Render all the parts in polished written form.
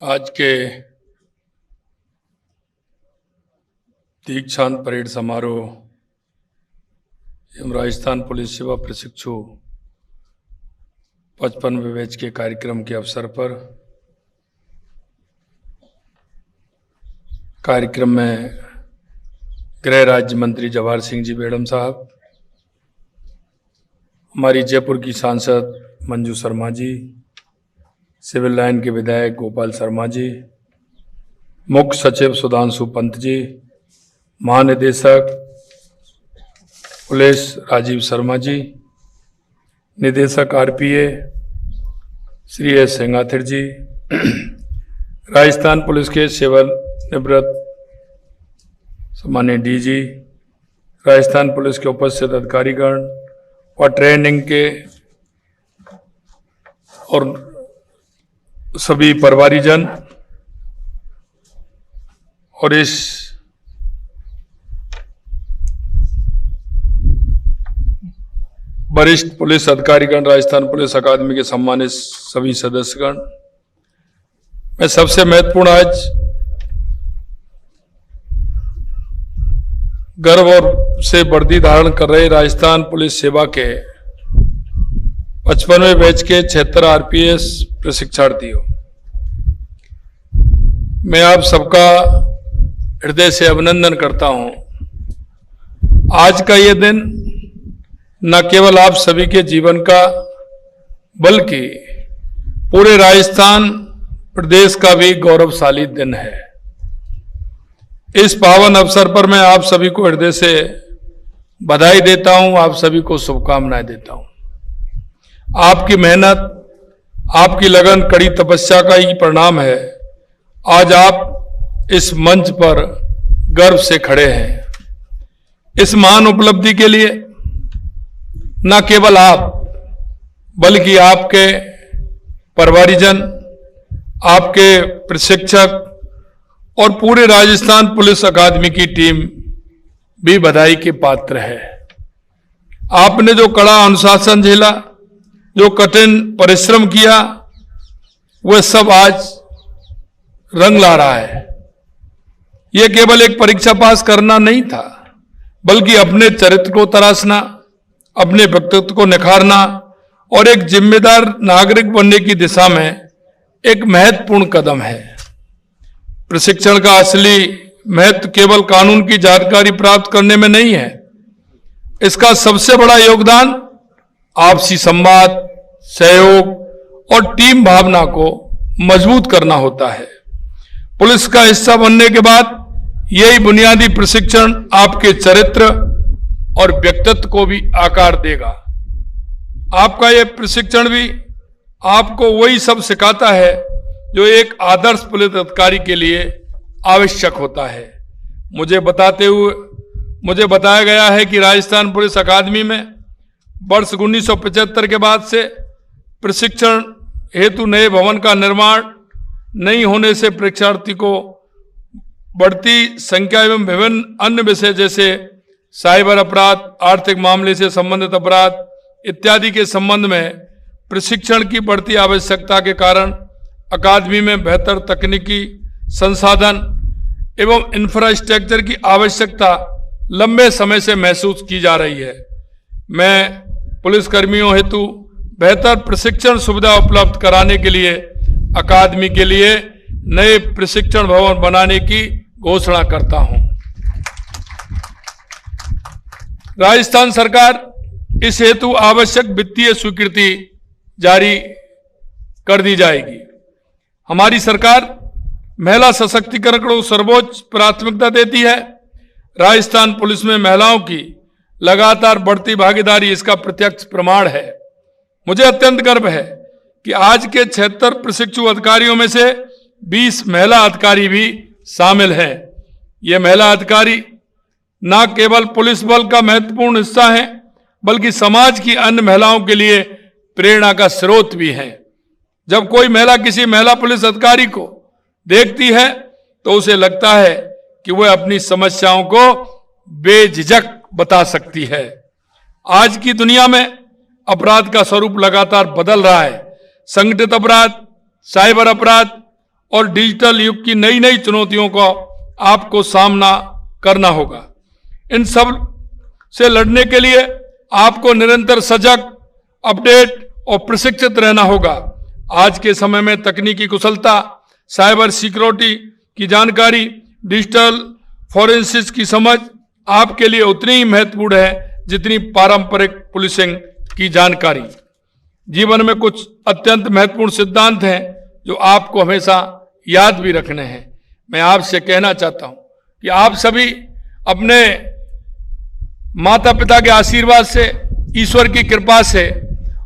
आज के दीक्षांत परेड समारोह एवं राजस्थान पुलिस सेवा प्रशिक्षु 55वें बैच के कार्यक्रम के अवसर पर कार्यक्रम में गृह राज्य मंत्री जवाहर सिंह जी बेड़म साहब, हमारी जयपुर की सांसद मंजू शर्मा जी, सिविल लाइन के विधायक गोपाल शर्मा जी, मुख्य सचिव सुधांशु पंत जी, महानिदेशक पुलिस राजीव शर्मा जी, निदेशक आरपीए श्री एस सेंगाथिर जी, राजस्थान पुलिस के सेवानिवृत्त सम्माननीय डीजी, राजस्थान पुलिस के उपस्थित अधिकारीगण और ट्रेनिंग के और सभी परिवारीजन और इस वरिष्ठ पुलिस अधिकारीगण, राजस्थान पुलिस अकादमी के सम्मानित सभी सदस्यगण, मैं सबसे महत्वपूर्ण आज गर्व और से वर्दी धारण कर रहे राजस्थान पुलिस सेवा के 55वें बैच के 76 आरपीएस प्रशिक्षार्थियों, मैं आप सबका हृदय से अभिनंदन करता हूं। आज का ये दिन न केवल आप सभी के जीवन का बल्कि पूरे राजस्थान प्रदेश का भी गौरवशाली दिन है। इस पावन अवसर पर मैं आप सभी को हृदय से बधाई देता हूं, आप सभी को शुभकामनाएं देता हूं। आपकी मेहनत, आपकी लगन, कड़ी तपस्या का ही परिणाम है आज आप इस मंच पर गर्व से खड़े हैं। इस महान उपलब्धि के लिए न केवल आप बल्कि आपके परिवारीजन, आपके प्रशिक्षक और पूरे राजस्थान पुलिस अकादमी की टीम भी बधाई के पात्र है। आपने जो कड़ा अनुशासन झेला, जो कठिन परिश्रम किया, वह सब आज रंग ला रहा है। यह केवल एक परीक्षा पास करना नहीं था, बल्कि अपने चरित्र को तराशना, अपने व्यक्तित्व को निखारना और एक जिम्मेदार नागरिक बनने की दिशा में एक महत्वपूर्ण कदम है। प्रशिक्षण का असली महत्व केवल कानून की जानकारी प्राप्त करने में नहीं है, इसका सबसे बड़ा योगदान आपसी संवाद, सहयोग और टीम भावना को मजबूत करना होता है। पुलिस का हिस्सा बनने के बाद यही बुनियादी प्रशिक्षण आपके चरित्र और व्यक्तित्व को भी आकार देगा। आपका यह प्रशिक्षण भी आपको वही सब सिखाता है जो एक आदर्श पुलिस अधिकारी के लिए आवश्यक होता है। मुझे बताया गया है कि राजस्थान पुलिस अकादमी में वर्ष 1975 के बाद से प्रशिक्षण हेतु नए भवन का निर्माण नहीं होने से परीक्षार्थी को बढ़ती संख्या एवं विभिन्न अन्य विषय जैसे साइबर अपराध, आर्थिक मामले से संबंधित अपराध इत्यादि के संबंध में प्रशिक्षण की बढ़ती आवश्यकता के कारण अकादमी में बेहतर तकनीकी संसाधन एवं इंफ्रास्ट्रक्चर की आवश्यकता लंबे समय से महसूस की जा रही है। मैं पुलिसकर्मियों हेतु बेहतर प्रशिक्षण सुविधा उपलब्ध कराने के लिए अकादमी के लिए नए प्रशिक्षण भवन बनाने की घोषणा करता हूं। राजस्थान सरकार इस हेतु आवश्यक वित्तीय स्वीकृति जारी कर दी जाएगी। हमारी सरकार महिला सशक्तिकरण को सर्वोच्च प्राथमिकता देती है। राजस्थान पुलिस में महिलाओं की लगातार बढ़ती भागीदारी इसका प्रत्यक्ष प्रमाण है। मुझे अत्यंत गर्व है कि आज के 76 प्रशिक्षु अधिकारियों में से 20 महिला अधिकारी भी शामिल हैं। ये महिला अधिकारी न केवल पुलिस बल का महत्वपूर्ण हिस्सा हैं, बल्कि समाज की अन्य महिलाओं के लिए प्रेरणा का स्रोत भी हैं। जब कोई महिला किसी महिला पुलिस अधिकारी को देखती है तो उसे लगता है कि वह अपनी समस्याओं को बेझिझक बता सकती है। आज की दुनिया में अपराध का स्वरूप लगातार बदल रहा है। संगठित अपराध, साइबर अपराध और डिजिटल युग की नई नई चुनौतियों का आपको सामना करना होगा। इन सब से लड़ने के लिए आपको निरंतर सजग, अपडेट और प्रशिक्षित रहना होगा। आज के समय में तकनीकी कुशलता, साइबर सिक्योरिटी की जानकारी, डिजिटल फॉरेंसिक्स की समझ आपके लिए उतनी ही महत्वपूर्ण है जितनी पारंपरिक पुलिसिंग की जानकारी। जीवन में कुछ अत्यंत महत्वपूर्ण सिद्धांत हैं जो आपको हमेशा याद भी रखने हैं। मैं आपसे कहना चाहता हूं कि आप सभी अपने माता पिता के आशीर्वाद से, ईश्वर की कृपा से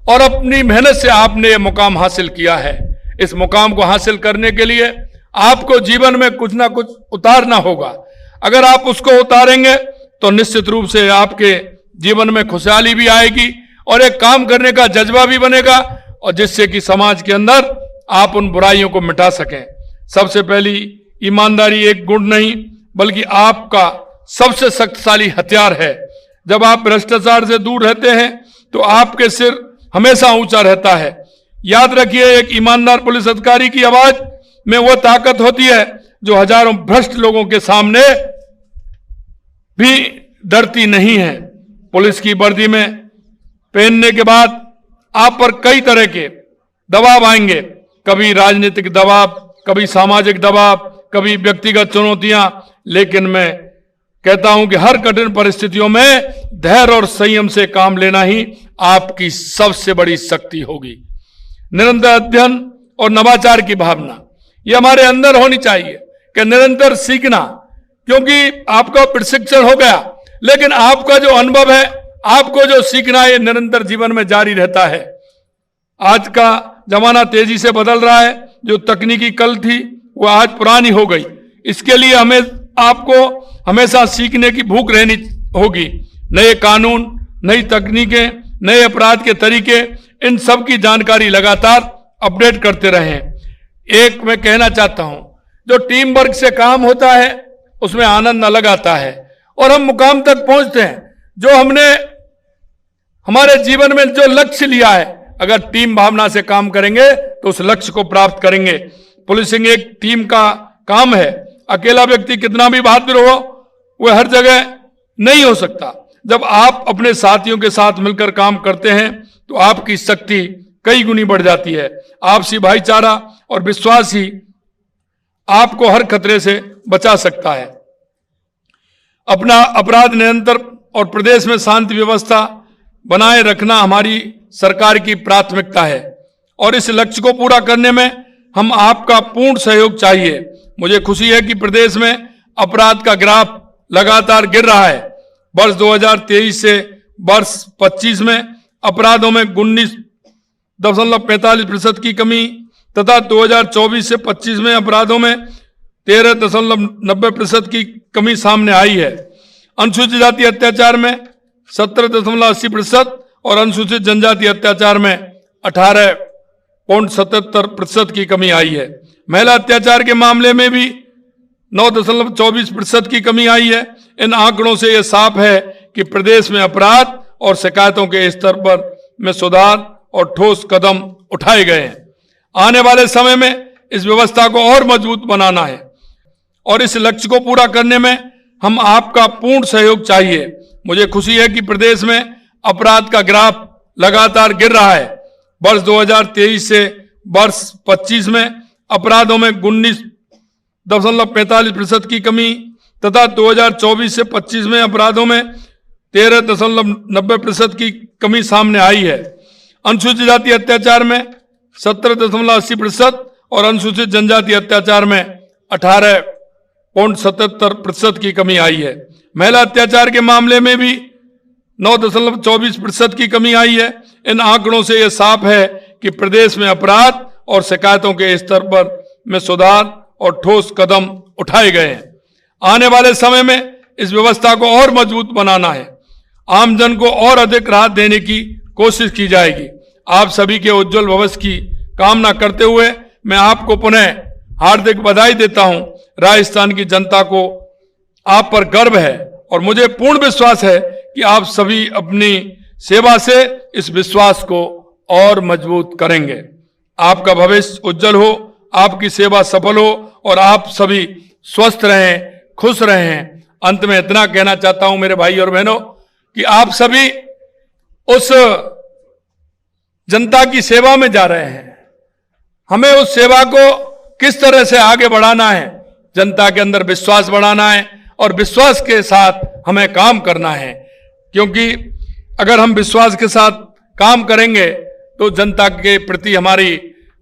और अपनी मेहनत से आपने ये मुकाम हासिल किया है। इस मुकाम को हासिल करने के लिए आपको जीवन में कुछ ना कुछ उतारना होगा। अगर आप उसको उतारेंगे तो निश्चित रूप से आपके जीवन में खुशहाली भी आएगी और एक काम करने का जज्बा भी बनेगा, और जिससे कि समाज के अंदर आप उन बुराइयों को मिटा सकें। सबसे पहली, ईमानदारी एक गुण नहीं बल्कि आपका सबसे शक्तिशाली हथियार है। जब आप भ्रष्टाचार से दूर रहते हैं तो आपके सिर हमेशा ऊंचा रहता है। याद रखिए, एक ईमानदार पुलिस अधिकारी की आवाज में वो ताकत होती है जो हजारों भ्रष्ट लोगों के सामने भी डरती नहीं है। पुलिस की वर्दी में पहनने के बाद आप पर कई तरह के दबाव आएंगे, कभी राजनीतिक दबाव, कभी सामाजिक दबाव, कभी व्यक्तिगत चुनौतियां, लेकिन मैं कहता हूं कि हर कठिन परिस्थितियों में धैर्य और संयम से काम लेना ही आपकी सबसे बड़ी शक्ति होगी। निरंतर अध्ययन और नवाचार की भावना ये हमारे अंदर होनी चाहिए कि निरंतर सीखना, क्योंकि आपका प्रशिक्षण हो गया लेकिन आपका जो अनुभव है, आपको जो सीखना है, ये निरंतर जीवन में जारी रहता है। आज का जमाना तेजी से बदल रहा है। जो तकनीकी कल थी वो आज पुरानी हो गई। इसके लिए हमें आपको हमेशा सीखने की भूख रहनी होगी। नए कानून, नई तकनीकें, नए अपराध के तरीके, इन सब की जानकारी लगातार अपडेट करते रहें। एक मैं कहना चाहता हूं, जो टीम वर्क से काम होता है उसमें आनंद अलग आता है और हम मुकाम तक पहुंचते हैं। जो हमने हमारे जीवन में जो लक्ष्य लिया है, अगर टीम भावना से काम करेंगे तो उस लक्ष्य को प्राप्त करेंगे। पुलिसिंग एक टीम का काम है। अकेला व्यक्ति कितना भी बहादुर हो, वह हर जगह नहीं हो सकता। जब आप अपने साथियों के साथ मिलकर काम करते हैं तो आपकी शक्ति कई गुनी बढ़ जाती है। आपसी भाईचारा और विश्वास ही आपको हर खतरे से बचा सकता है। अपना अपराध नियंत्रण और प्रदेश में शांति व्यवस्था बनाए रखना हमारी सरकार की प्राथमिकता है और इस लक्ष्य को पूरा करने में हम आपका पूर्ण सहयोग चाहिए। मुझे खुशी है कि प्रदेश में अपराध का ग्राफ लगातार गिर रहा है। वर्ष 2023 से वर्ष 25 में अपराधों में 19.45% की कमी तथा 2024 से 25 में अपराधों में 13.90% की कमी सामने आई है। अनुसूचित जाति अत्याचार में 17.80% और अनुसूचित जनजाति अत्याचार में 18.77% की कमी आई है। महिला अत्याचार के मामले में भी 9.24% की कमी आई है। इन आंकड़ों से यह साफ है कि प्रदेश में अपराध और शिकायतों के स्तर पर में सुधार और ठोस कदम उठाए गए हैं। आने वाले समय में इस व्यवस्था को और मजबूत बनाना है और इस लक्ष्य को पूरा करने में हम आपका पूर्ण सहयोग चाहिए। मुझे खुशी है कि प्रदेश में अपराध का ग्राफ लगातार गिर रहा है। वर्ष 2023 से वर्ष 25 में अपराधों में 19.45% की कमी तथा 2024 से 25 में अपराधों में 13.90% की कमी सामने आई है। अनुसूचित जाति अत्याचार में 17.80% और अनुसूचित जनजाति अत्याचार में 18.77% की कमी आई है। महिला अत्याचार के मामले में भी 9.24% की कमी आई है। इन आंकड़ों से यह साफ है कि प्रदेश में अपराध और शिकायतों के स्तर पर में सुधार और ठोस कदम उठाए गए हैं। आने वाले समय में इस व्यवस्था को और मजबूत बनाना है। आमजन को और अधिक राहत देने की कोशिश की जाएगी। आप सभी के उज्जवल भविष्य की कामना करते हुए मैं आपको पुनः हार्दिक बधाई देता हूं। राजस्थान की जनता को आप पर गर्व है और मुझे पूर्ण विश्वास है कि आप सभी अपनी सेवा से इस विश्वास को और मजबूत करेंगे। आपका भविष्य उज्जवल हो, आपकी सेवा सफल हो और आप सभी स्वस्थ रहें, खुश रहें। अंत में इतना कहना चाहता हूं मेरे भाई और बहनों कि आप सभी उस जनता की सेवा में जा रहे हैं। हमें उस सेवा को किस तरह से आगे बढ़ाना है, जनता के अंदर विश्वास बढ़ाना है और विश्वास के साथ हमें काम करना है। क्योंकि अगर हम विश्वास के साथ काम करेंगे तो जनता के प्रति हमारी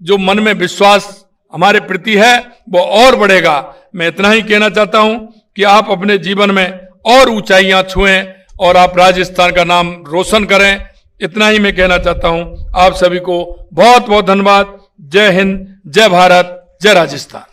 जो मन में विश्वास हमारे प्रति है वो और बढ़ेगा। मैं इतना ही कहना चाहता हूं कि आप अपने जीवन में और ऊंचाइयां छुएं और आप राजस्थान का नाम रोशन करें। इतना ही मैं कहना चाहता हूं। आप सभी को बहुत बहुत धन्यवाद। जय हिंद, जय भारत, जय राजस्थान।